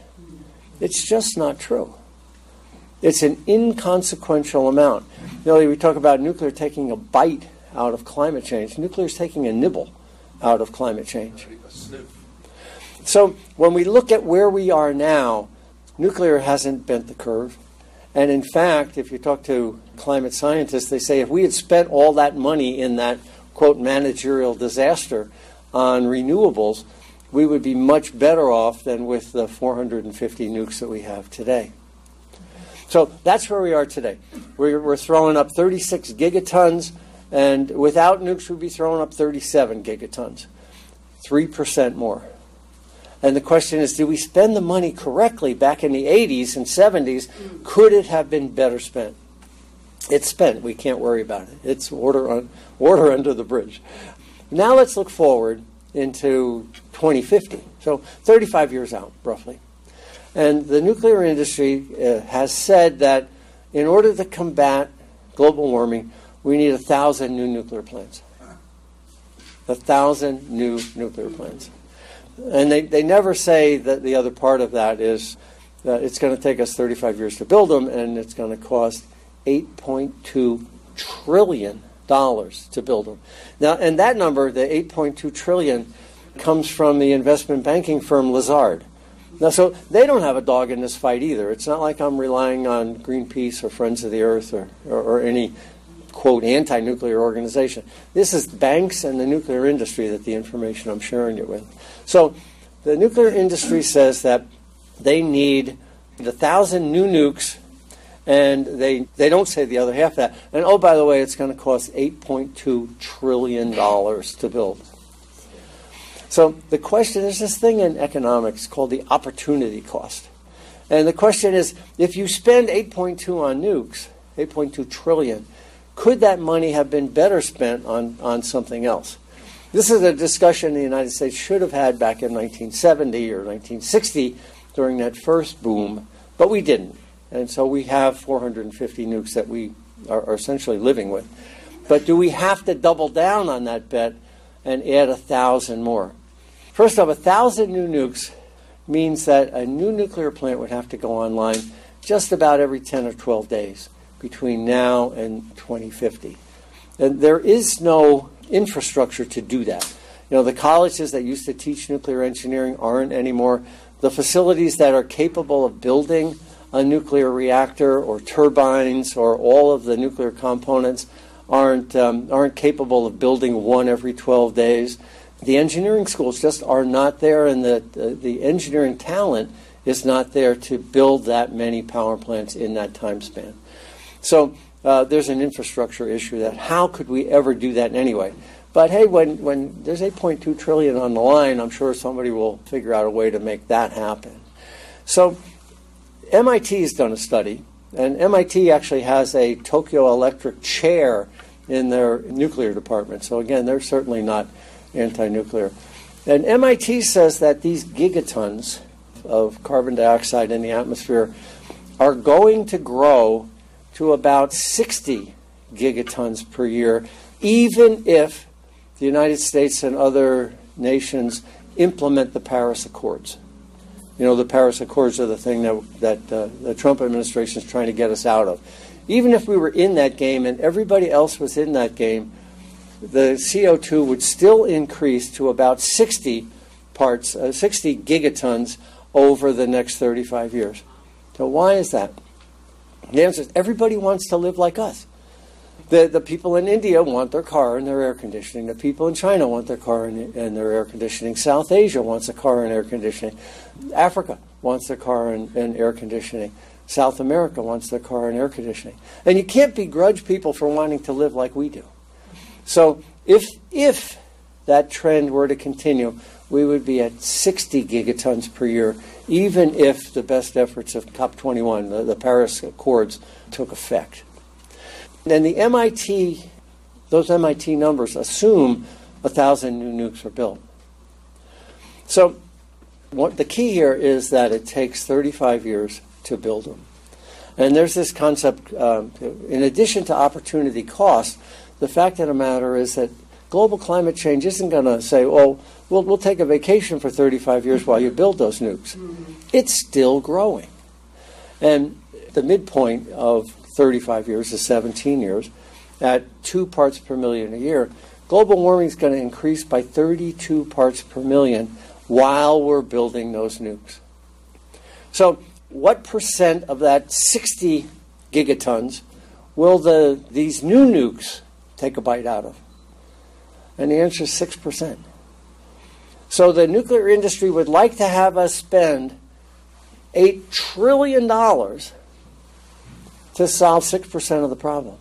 it's just not true. It's an inconsequential amount. You know, we talk about nuclear taking a bite out of climate change. Nuclear is taking a nibble out of climate change. So when we look at where we are now, nuclear hasn't bent the curve. And in fact, if you talk to climate scientists, they say if we had spent all that money in that, quote, managerial disaster on renewables, we would be much better off than with the 450 nukes that we have today. So that's where we are today. We're throwing up 36 gigatons, and without nukes we'd be throwing up 37 gigatons, 3% more. And the question is, did we spend the money correctly back in the 80s and 70s? Could it have been better spent? It's spent. We can't worry about it. It's water under the bridge. Now let's look forward into 2050, so 35 years out, roughly. And the nuclear industry has said that in order to combat global warming, we need 1,000 new nuclear plants. 1,000 new nuclear plants. And they never say that the other part of that is that it's going to take us 35 years to build them, and it's going to cost $8.2 trillion to build them. Now, and that number, the $8.2 trillion, comes from the investment banking firm Lazard. Now, so they don't have a dog in this fight either. It's not like I'm relying on Greenpeace or Friends of the Earth or any, quote, anti-nuclear organization. This is banks and the nuclear industry that the information I'm sharing it with. So the nuclear industry says that they need 1,000 new nukes, and they don't say the other half of that. And, oh, by the way, it's going to cost $8.2 trillion to build. So the question is this thing in economics called the opportunity cost. And the question is, if you spend 8.2 on nukes, 8.2 trillion, could that money have been better spent on something else? This is a discussion the United States should have had back in 1970 or 1960 during that first boom, but we didn't. And so we have 450 nukes that we are essentially living with. But do we have to double down on that bet and add 1,000 more? First off, 1,000 new nukes means that a new nuclear plant would have to go online just about every 10 or 12 days between now and 2050. And there is no infrastructure to do that. You know, the colleges that used to teach nuclear engineering aren't anymore. The facilities that are capable of building a nuclear reactor or turbines or all of the nuclear components aren't capable of building one every 12 days. The engineering schools just are not there, and the engineering talent is not there to build that many power plants in that time span. So there's an infrastructure issue that how could we ever do that anyway? But hey, when there's $8.2 trillion on the line, I'm sure somebody will figure out a way to make that happen. So MIT has done a study, and MIT actually has a Tokyo Electric chair in their nuclear department. So again, they're certainly not anti-nuclear. And MIT says that these gigatons of carbon dioxide in the atmosphere are going to grow to about 60 gigatons per year, even if the United States and other nations implement the Paris Accords. You know, the Paris Accords are the thing that the Trump administration is trying to get us out of. Even if we were in that game and everybody else was in that game, the CO2 would still increase to about 60 gigatons over the next 35 years. So why is that? The answer is everybody wants to live like us. The people in India want their car and their air conditioning. The people in China want their car and their air conditioning. South Asia wants a car and air conditioning. Africa wants their car and air conditioning. South America wants their car and air conditioning. And you can't begrudge people for wanting to live like we do. So if that trend were to continue, we would be at 60 gigatons per year, even if the best efforts of COP21, the Paris Accords, took effect. And those MIT numbers assume 1,000 new nukes are built. So the key here is that it takes 35 years to build them. And there's this concept, in addition to opportunity cost, the fact of the matter is that global climate change isn't going to say, oh, we'll take a vacation for 35 years while you build those nukes. Mm-hmm. It's still growing. And the midpoint of 35 years is 17 years. at 2 parts per million a year, global warming is going to increase by 32 parts per million while we're building those nukes. So what percent of that 60 gigatons will these new nukes take a bite out of? And the answer is 6%. So the nuclear industry would like to have us spend $8 trillion to solve 6% of the problem.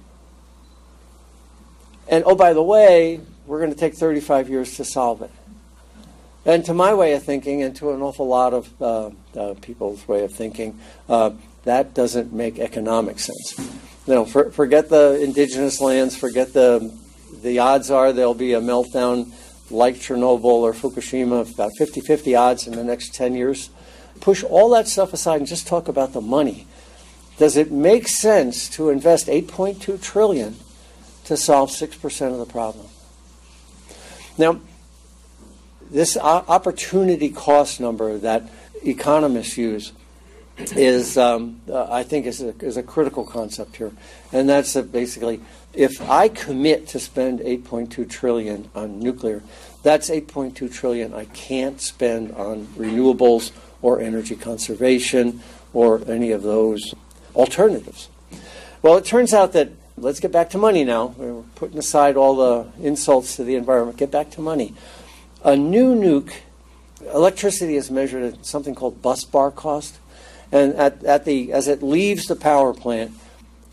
And, oh, by the way, we're going to take 35 years to solve it. And to my way of thinking, and to an awful lot of people's way of thinking, that doesn't make economic sense. Forget the indigenous lands, forget the odds are there'll be a meltdown like Chernobyl or Fukushima, about 50-50 odds in the next 10 years. Push all that stuff aside and just talk about the money. Does it make sense to invest $8.2 trillion to solve 6% of the problem? Now, this opportunity cost number that economists use is, I think, is a critical concept here. And that's basically, if I commit to spend $8.2 trillion on nuclear, that's $8.2 trillion I can't spend on renewables or energy conservation or any of those alternatives. Well, it turns out that, let's get back to money now. We're putting aside all the insults to the environment. Get back to money. A new nuke, electricity is measured at something called bus bar cost. And as it leaves the power plant,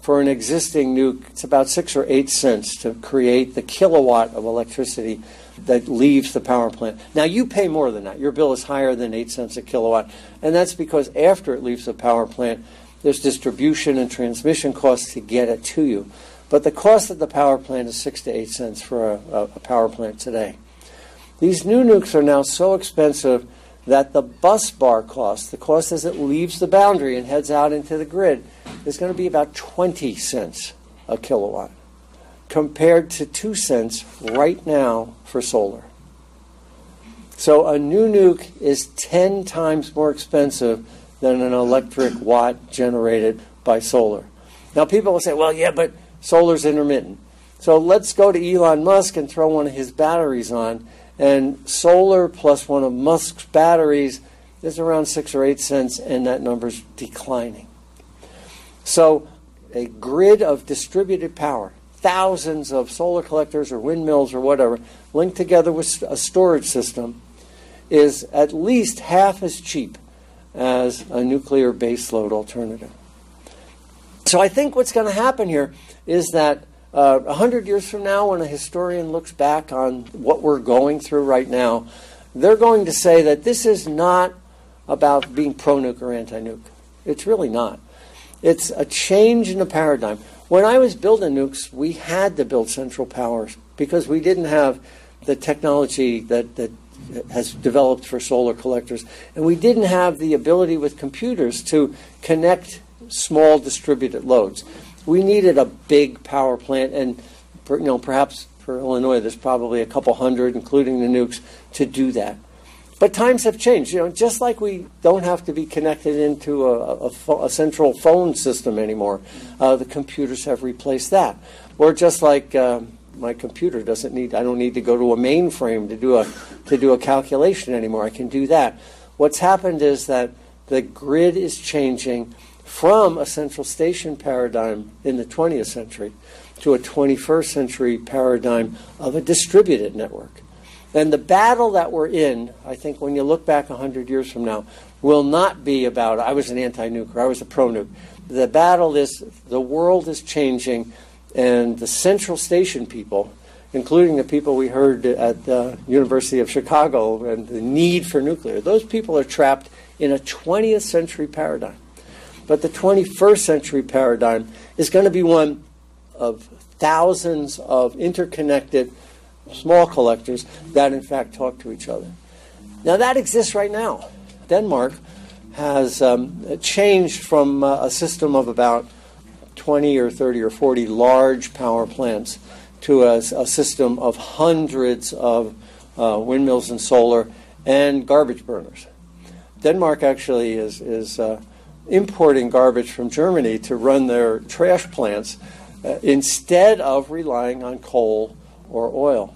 for an existing nuke, it's about 6 or 8 cents to create the kilowatt of electricity that leaves the power plant. Now, you pay more than that. Your bill is higher than 8 cents a kilowatt. And that's because after it leaves the power plant, there's distribution and transmission costs to get it to you. But the cost of the power plant is 6 to 8 cents for a power plant today. These new nukes are now so expensive that the bus bar cost, the cost as it leaves the boundary and heads out into the grid, is going to be about 20 cents a kilowatt, compared to 2 cents right now for solar. So a new nuke is 10 times more expensive than an electric watt generated by solar. Now people will say, well, yeah, but solar's intermittent. So let's go to Elon Musk and throw one of his batteries on, and solar plus one of Musk's batteries is around 6 or 8 cents, and that number's declining. So a grid of distributed power, thousands of solar collectors or windmills or whatever, linked together with a storage system, is at least half as cheap as a nuclear baseload alternative. So I think what's going to happen here is that 100 years from now, when a historian looks back on what we're going through right now, they're going to say that this is not about being pro-nuke or anti-nuke. It's really not. It's a change in the paradigm. When I was building nukes, we had to build central powers because we didn't have the technology that has developed for solar collectors, and we didn't have the ability with computers to connect small distributed loads. We needed a big power plant, and perhaps for Illinois there's probably a couple hundred, including the nukes, to do that. But times have changed. Just like we don't have to be connected into a central phone system anymore, the computers have replaced that. Or just like my computer doesn't need, I don't need to go to a mainframe to do a calculation anymore. I can do that. What's happened is that the grid is changing from a central station paradigm in the 20th century to a 21st century paradigm of a distributed network. And the battle that we're in, I think when you look back 100 years from now, will not be about, I was an anti-nuke or I was a pro-nuke. The battle is, the world is changing, and the central station people, including the people we heard at the University of Chicago and the need for nuclear, those people are trapped in a 20th century paradigm. But the 21st century paradigm is going to be one of thousands of interconnected small collectors that in fact talk to each other. Now that exists right now. Denmark has changed from a system of about 20 or 30 or 40 large power plants to a system of hundreds of windmills and solar and garbage burners. Denmark actually is importing garbage from Germany to run their trash plants instead of relying on coal or oil.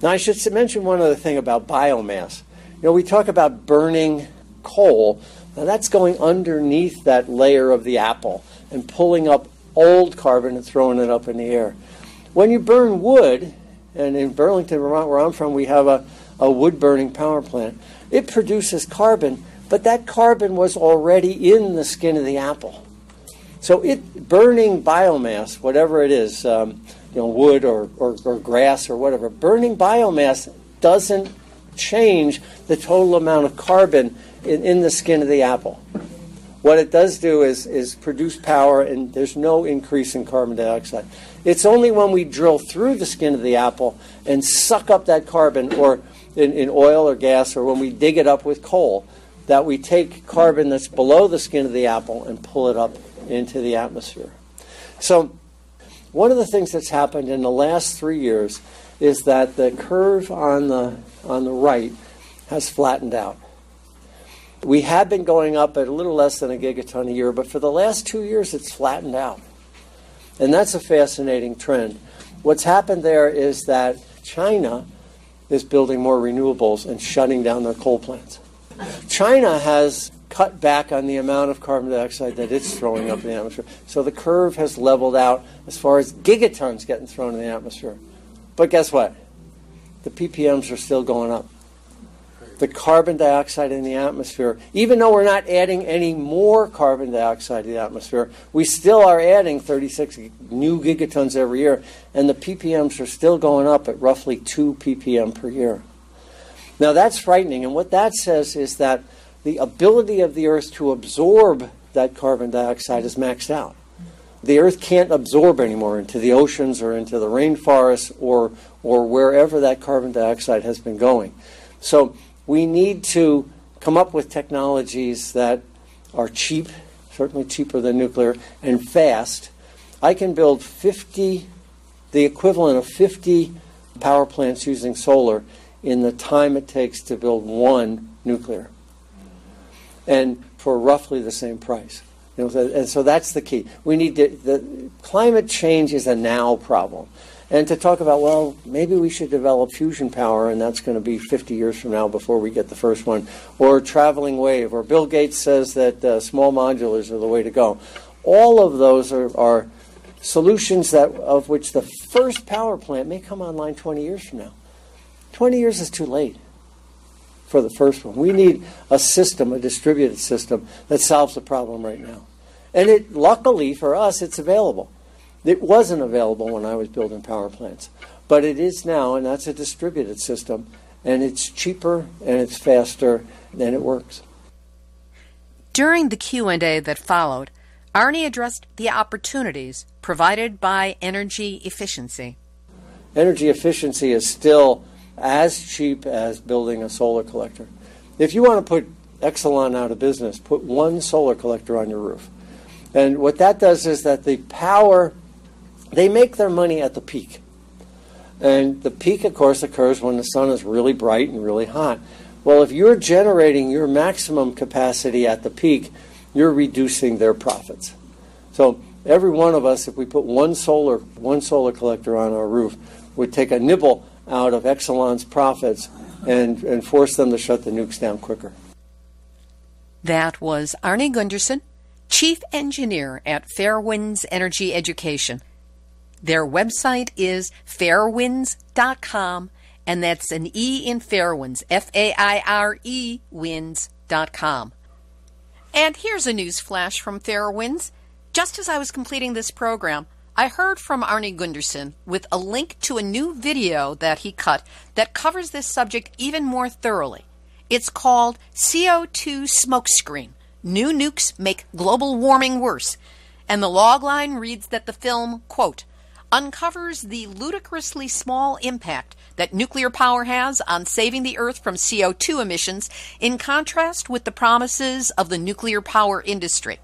Now, I should mention one other thing about biomass. We talk about burning coal. Now, that's going underneath that layer of the apple and pulling up old carbon and throwing it up in the air. When you burn wood, and in Burlington, Vermont, where I'm from, we have a wood-burning power plant, it produces carbon, but that carbon was already in the skin of the apple. So burning biomass, whatever it is, wood or grass or whatever, burning biomass doesn't change the total amount of carbon in the skin of the apple. What it does do is produce power, and there's no increase in carbon dioxide. It's only when we drill through the skin of the apple and suck up that carbon, or in oil or gas, or when we dig it up with coal, that we take carbon that's below the skin of the apple and pull it up into the atmosphere. So one of the things that's happened in the last 3 years is that the curve on the right has flattened out. We have been going up at a little less than a gigaton a year, but for the last 2 years it's flattened out. And that's a fascinating trend. What's happened there is that China is building more renewables and shutting down their coal plants. China has cut back on the amount of carbon dioxide that it's throwing up in the atmosphere. So the curve has leveled out as far as gigatons getting thrown in the atmosphere. But guess what? The ppms are still going up. The carbon dioxide in the atmosphere, even though we're not adding any more carbon dioxide to the atmosphere, we still are adding 36 new gigatons every year, and the ppms are still going up at roughly 2 ppm per year. Now that's frightening, and what that says is that the ability of the Earth to absorb that carbon dioxide is maxed out. The Earth can't absorb anymore into the oceans or into the rainforests or wherever that carbon dioxide has been going. So we need to come up with technologies that are cheap, certainly cheaper than nuclear, and fast. I can build the equivalent of 50 power plants using solar in the time it takes to build one nuclear, and for roughly the same price. And so that's the key. We need the climate change is a now problem. And to talk about, well, maybe we should develop fusion power, and that's going to be 50 years from now before we get the first one, or traveling wave, or Bill Gates says that small modulars are the way to go. All of those are solutions of which the first power plant may come online 20 years from now. 20 years is too late for the first one. We need a system, a distributed system, that solves the problem right now. And luckily for us, it's available. It wasn't available when I was building power plants, but it is now, and that's a distributed system, and it's cheaper, and it's faster, and it works. During the Q&A that followed, Arnie addressed the opportunities provided by energy efficiency. Energy efficiency is still as cheap as building a solar collector. If you want to put Exelon out of business, put one solar collector on your roof. And what that does is that the power, they make their money at the peak. And the peak, of course, occurs when the sun is really bright and really hot. Well, if you're generating your maximum capacity at the peak, you're reducing their profits. So every one of us, if we put one solar collector on our roof, would take a nibble out of Exelon's profits and force them to shut the nukes down quicker. That was Arnie Gundersen, Chief Engineer at Fairwinds Energy Education. Their website is fairwinds.com, and that's an E in Fairwinds, F-A-I-R-E, winds.com. And here's a news flash from Fairwinds. Just as I was completing this program, I heard from Arnie Gundersen with a link to a new video that he cut that covers this subject even more thoroughly. It's called CO2 Smokescreen. New nukes make global warming worse. And the logline reads that the film, quote, uncovers the ludicrously small impact that nuclear power has on saving the Earth from CO2 emissions in contrast with the promises of the nuclear power industry.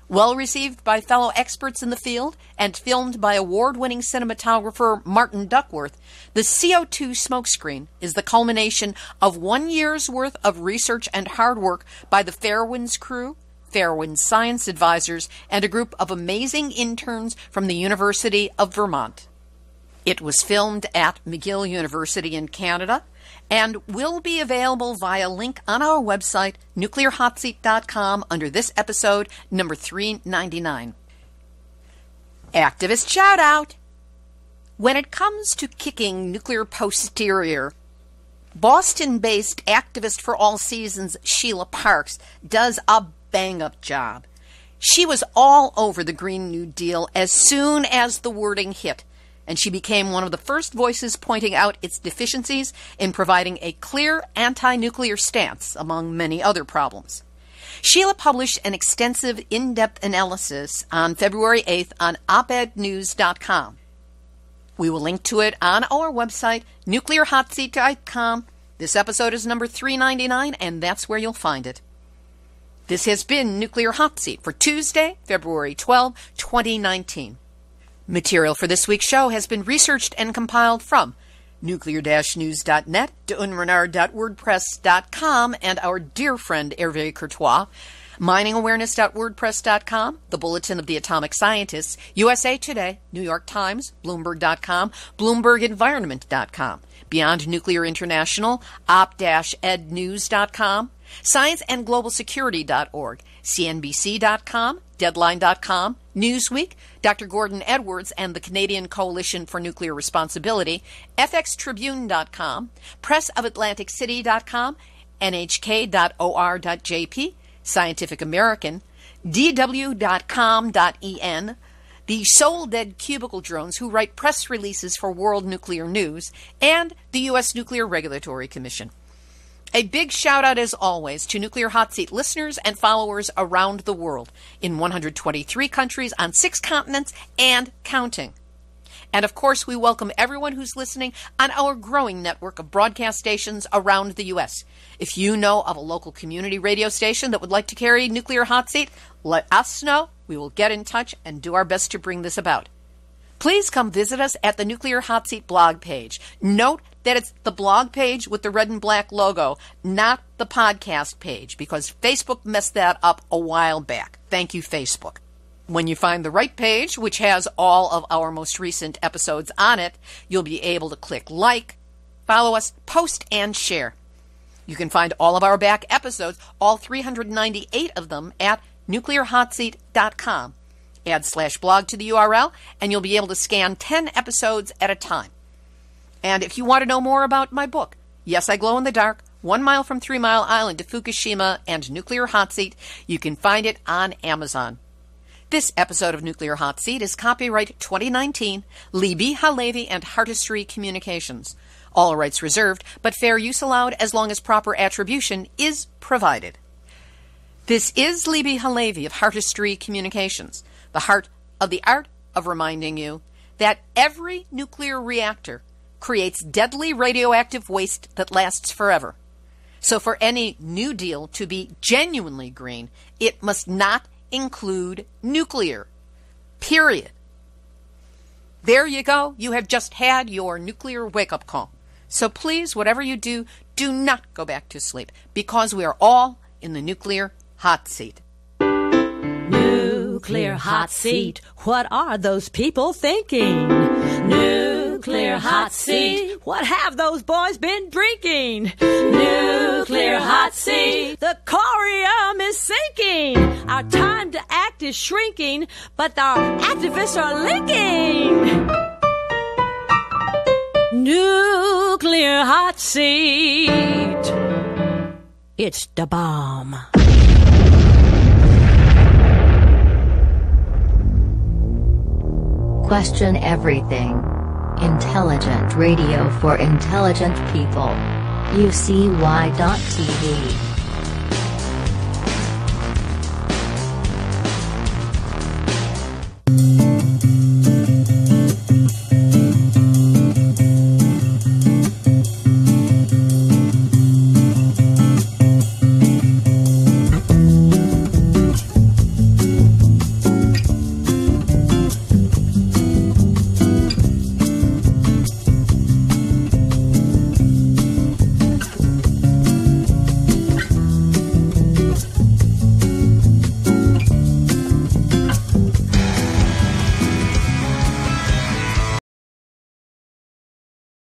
Well received by fellow experts in the field and filmed by award-winning cinematographer Martin Duckworth, the CO2 Smokescreen is the culmination of 1 year's worth of research and hard work by the Fairwinds crew, Fairwind science advisors, and a group of amazing interns from the University of Vermont. It was filmed at McGill University in Canada and will be available via link on our website, nuclearhotseat.com, under this episode, number 399. Activist shout-out! When it comes to kicking nuclear posterior, Boston-based activist for all seasons Sheila Parks does a bang-up job. She was all over the Green New Deal as soon as the wording hit, and she became one of the first voices pointing out its deficiencies in providing a clear anti-nuclear stance, among many other problems. Sheila published an extensive, in-depth analysis on February 8th on opednews.com. We will link to it on our website, nuclearhotseat.com. This episode is number 399, and that's where you'll find it. This has been Nuclear Hot Seat for Tuesday, February 12, 2019. Material for this week's show has been researched and compiled from nuclear-news.net, deunrenard.wordpress.com, and our dear friend Hervé Courtois, miningawareness.wordpress.com, the Bulletin of the Atomic Scientists, USA Today, New York Times, Bloomberg.com, BloombergEnvironment.com, Beyond Nuclear International, op-ednews.com, ScienceAndGlobalSecurity.org, CNBC.com, Deadline.com, Newsweek, Dr. Gordon Edwards and the Canadian Coalition for Nuclear Responsibility, FXTribune.com, PressOfAtlanticCity.com, NHK.or.jp, Scientific American, DW.com.en, the Soul Dead Cubicle Drones who write press releases for World Nuclear News, and the U.S. Nuclear Regulatory Commission. A big shout-out, as always, to Nuclear Hot Seat listeners and followers around the world, in 123 countries on 6 continents and counting. And, of course, we welcome everyone who's listening on our growing network of broadcast stations around the U.S. If you know of a local community radio station that would like to carry Nuclear Hot Seat, let us know. We will get in touch and do our best to bring this about. Please come visit us at the Nuclear Hot Seat blog page. Note that it's the blog page with the red and black logo, not the podcast page, because Facebook messed that up a while back. Thank you, Facebook. When you find the right page, which has all of our most recent episodes on it, you'll be able to click like, follow us, post, and share. You can find all of our back episodes, all 398 of them, at nuclearhotseat.com. Add /blog to the URL, and you'll be able to scan 10 episodes at a time. And if you want to know more about my book, Yes, I Glow in the Dark, 1 Mile from 3 Mile Island to Fukushima and Nuclear Hot Seat, you can find it on Amazon. This episode of Nuclear Hot Seat is copyright 2019, Libby Halevi and Heartistry Communications. All rights reserved, but fair use allowed as long as proper attribution is provided. This is Libby Halevi of Heartistry Communications, the heart of the art of reminding you that every nuclear reactor creates deadly radioactive waste that lasts forever. So for any New Deal to be genuinely green, it must not include nuclear. Period. There you go. You have just had your nuclear wake-up call. So please, whatever you do, do not go back to sleep, because we are all in the nuclear hot seat. Nuclear hot seat. What are those people thinking? Nuclear hot seat. What have those boys been drinking? Nuclear hot seat. The corium is sinking. Our time to act is shrinking, but our activists are linking. Nuclear hot seat. It's the bomb. Question everything. Intelligent radio for intelligent people. UCY.tv